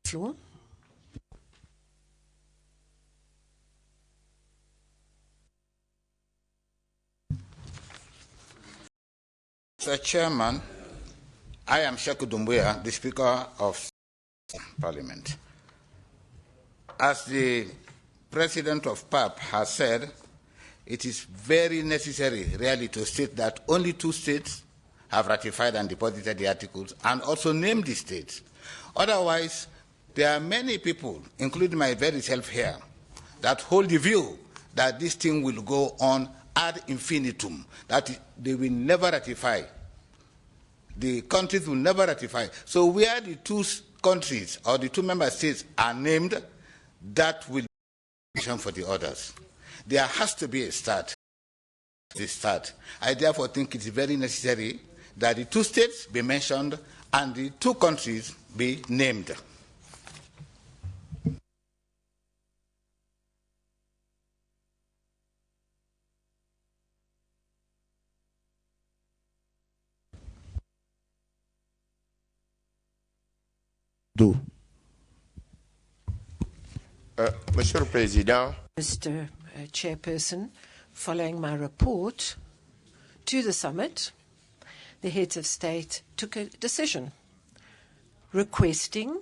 Floor. Mr. Chairman, I am Sheku Dumbuya, the Speaker of Parliament. As the President of PAP has said, it is very necessary really to state that only 2 states have ratified and deposited the articles and also named the states. Otherwise, there are many people, including my very self here, that hold the view that this thing will go on ad infinitum, that they will never ratify. The countries will never ratify. So where the 2 countries or the 2 member states are named, that will be for the others. There has to be a start. I therefore think it's very necessary that the 2 states be mentioned and the 2 countries be named. Monsieur le Président. Mr. Chairperson, following my report to the summit, the heads of state took a decision requesting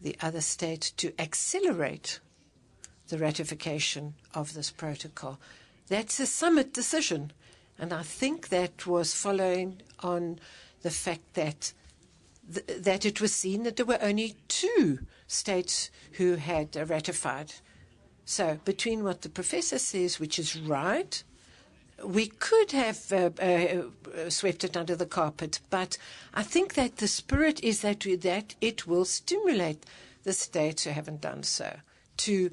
the other state to accelerate the ratification of this protocol. That's a summit decision, and I think that was following on the fact that that it was seen that there were only 2 states who had ratified. So between what the professor says, which is right, we could have swept it under the carpet, but I think that the spirit is that it will stimulate the states who haven't done so to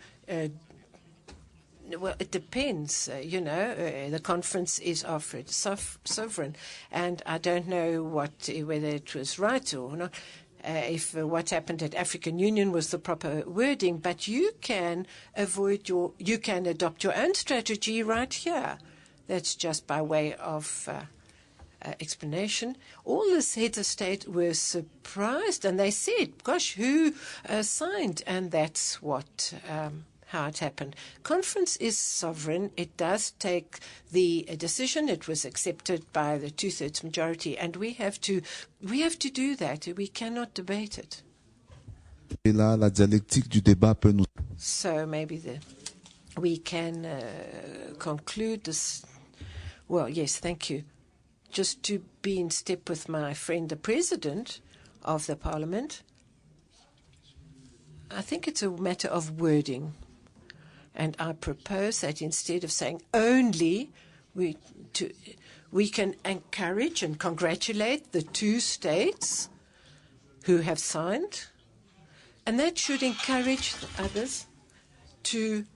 well, it depends. The conference is offered sovereign, and I don't know whether it was right or not. If what happened at African Union was the proper wording, but you can adopt your own strategy right here. That's just by way of explanation. All the heads of state were surprised, and they said, "Gosh, who signed?" And that's what. How it happened. Conference is sovereign. It does take the decision. It was accepted by the 2/3 majority, and we have to do that. We cannot debate it. So maybe we can conclude this. Well, yes, thank you. Just to be in step with my friend, the President of the Parliament, I think it's a matter of wording. And I propose that instead of saying only, we can encourage and congratulate the 2 states who have signed, and that should encourage the others to.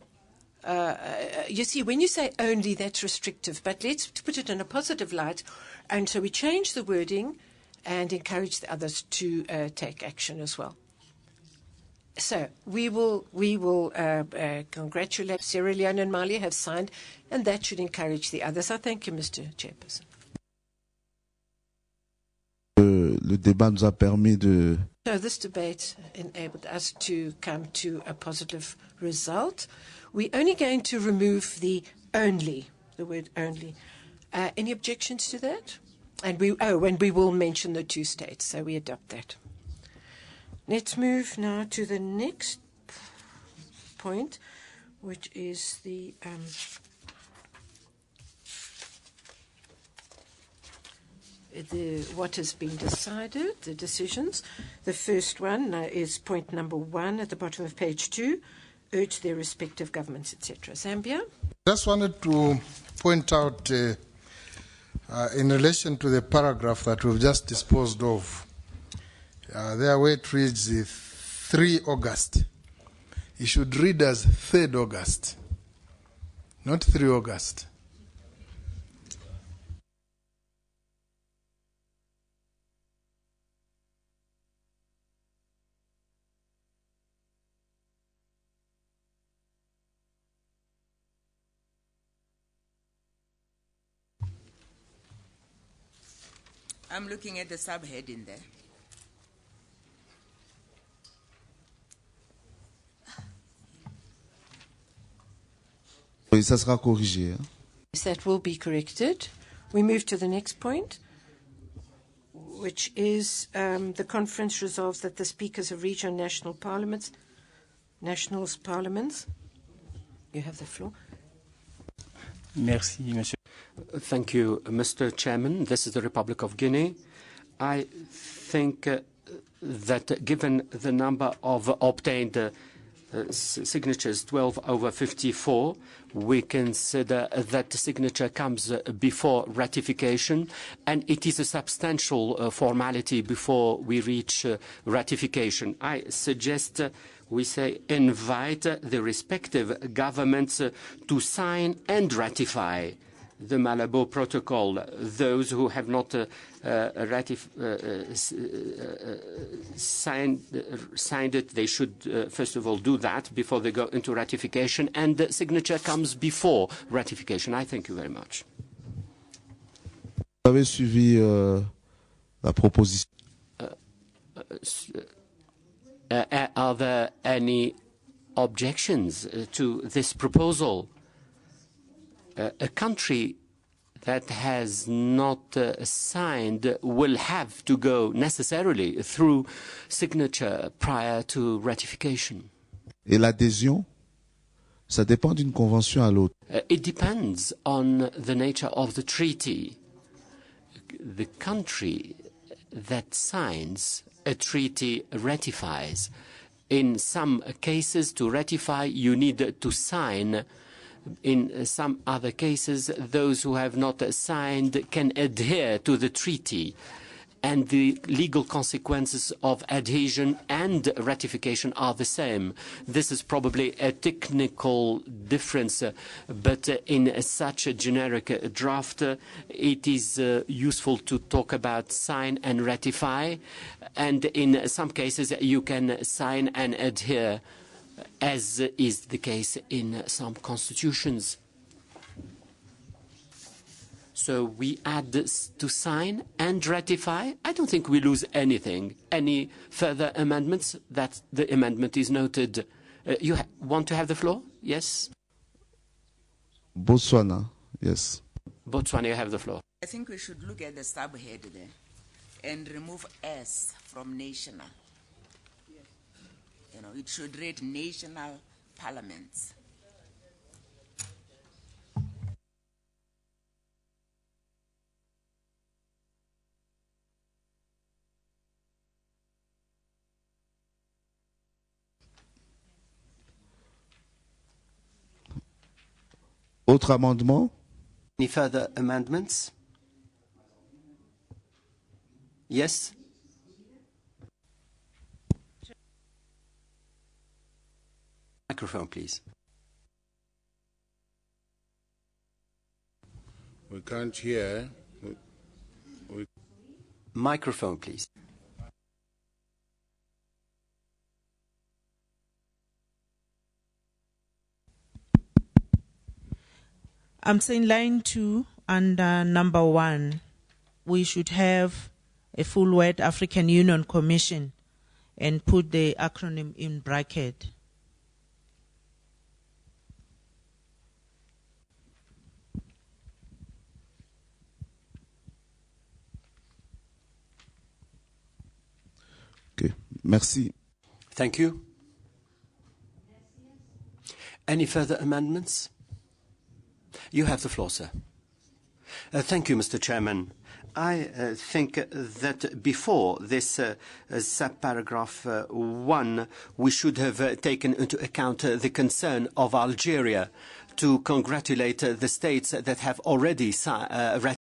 You see, when you say only, that's restrictive, but let's put it in a positive light, and so we change the wording and encourage the others to take action as well. So we will congratulate Sierra Leone and Mali have signed, and that should encourage the others. I thank you, Mr. Chairperson. Le débat nous a permis de. So this debate enabled us to come to a positive result. We're only going to remove the word only. Any objections to that? And we will mention the 2 states, so we adopt that. Let's move now to the next point, which is what has been decided, the decisions. The first one is point number 1 at the bottom of page 2, urge their respective governments, etc. Zambia? Just wanted to point out in relation to the paragraph that we've just disposed of, there where it reads 3 August. It should read as 3rd August, not 3 August. I'm looking at the subheading there. Oui, ça sera corrigé. Hein. Yes, that will be corrected. We move to the next point, which is the conference resolves that the speakers of regional national parliaments, you have the floor. Merci, Monsieur. Thank you, Mr. Chairman. This is the Republic of Guinea. I think that given the number of obtained signatures, 12 over 54, we consider that the signature comes before ratification, and it is a substantial formality before we reach ratification. I suggest we say invite the respective governments to sign and ratify the Malabo Protocol. Those who have not signed it, they should first of all do that before they go into ratification, and the signature comes before ratification. I thank you very much. Vous avez suivi la proposition. Are there any objections to this proposal? A country that has not signed will have to go necessarily through signature prior to ratification. Et l'adhésion, ça dépend d'une convention à l'autre. It depends on the nature of the treaty. The country that signs a treaty ratifies. In some cases, to ratify, you need to sign. In some other cases, those who have not signed can adhere to the treaty, and the legal consequences of adhesion and ratification are the same. This is probably a technical difference, but in such a generic draft, it is useful to talk about sign and ratify, and in some cases, you can sign and adhere, as is the case in some constitutions. So we add this to sign and ratify. I don't think we lose anything. Any further amendments? That the amendment is noted. You want to have the floor? Yes? Botswana, yes. Botswana, you have the floor. I think we should look at the subhead there and remove S from national. You know, it should read national parliaments. Autre amendement? Any further amendments? Yes? Microphone, please. We can't hear. Microphone, please. I'm saying line 2 under number 1, we should have a full word African Union Commission and put the acronym in bracket. Okay, merci. Thank you. Any further amendments? You have the floor, sir. Thank you, Mr. Chairman. I think that before this subparagraph 1, we should have taken into account the concern of Algeria to congratulate the states that have already ratified